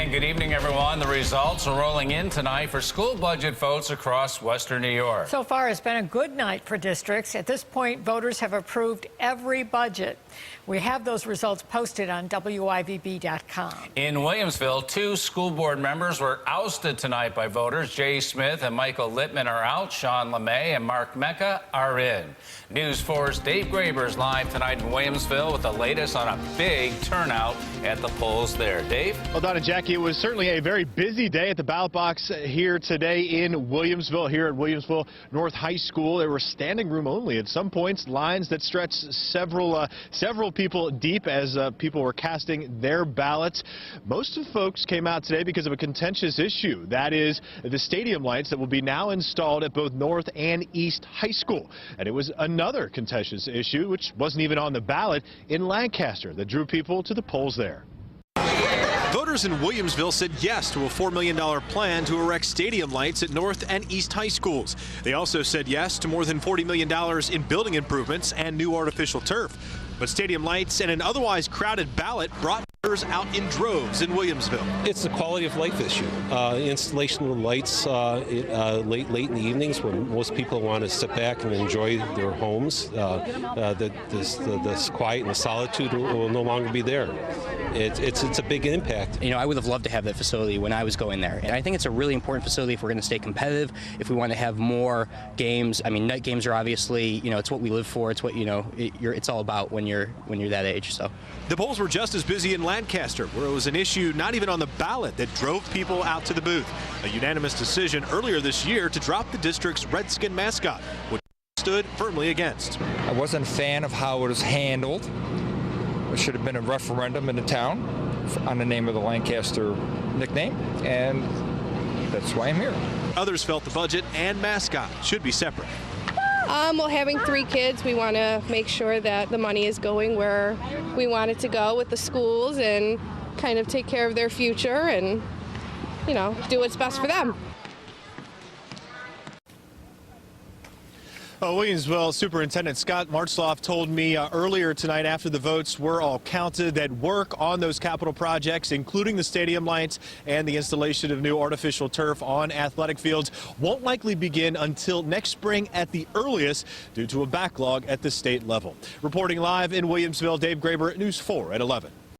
And good evening, everyone. The results are rolling in tonight for school budget votes across Western New York. So far, it's been a good night for districts. At this point, voters have approved every budget. We have those results posted on WIVB.com. In Williamsville, 2 school board members were ousted tonight by voters. Jay Smith and Michael Littman are out. Sean LeMay and Mark Mecca are in. News 4's Dave Graber is live tonight in Williamsville with the latest on a big turnout at the polls there. Dave? Well, Don and Jackie, it was certainly a very busy day at the ballot box here today in Williamsville. Here at Williamsville North High School, there were standing room only at some points, lines that stretched several people deep as people were casting their ballots. Most of the folks came out today because of a contentious issue. That is the stadium lights that will be now installed at both North and East High School. And it was another contentious issue, which wasn't even on the ballot, in Lancaster that drew people to the polls there. Voters in Williamsville said yes to a $4 million plan to erect stadium lights at North and East High Schools. They also said yes to more than $40 million in building improvements and new artificial turf. But stadium lights and an otherwise crowded ballot brought voters out in droves in Williamsville. It's a quality of life issue. Installation of the lights late in the evenings when most people want to sit back and enjoy their homes. This quiet and the solitude will no longer be there. It's a big impact. You know, I would have loved to have that facility when I was going there. And I think it's a really important facility if we're going to stay competitive, if we want to have more games. I mean, night games are obviously, you know, it's what we live for. It's what, you know, it's all about when you're that age. So the polls were just as busy in Lancaster, where it was an issue not even on the ballot that drove people out to the booth. A unanimous decision earlier this year to drop the district's Redskin mascot, which stood firmly against. I wasn't a fan of how it was handled. It should have been a referendum in the town on the name of the Lancaster nickname, and that's why I'm here. Others felt the budget and mascot should be separate. Well, having 3 kids, we want to make sure that the money is going where we want it to go with the schools and kind of take care of their future and, you know, do what's best for them. Williamsville Superintendent Scott Martzloff told me earlier tonight after the votes were all counted that work on those capital projects, including the stadium lights and the installation of new artificial turf on athletic fields, won't likely begin until next spring at the earliest due to a backlog at the state level. Reporting live in Williamsville, Dave Graber, News 4 at 11.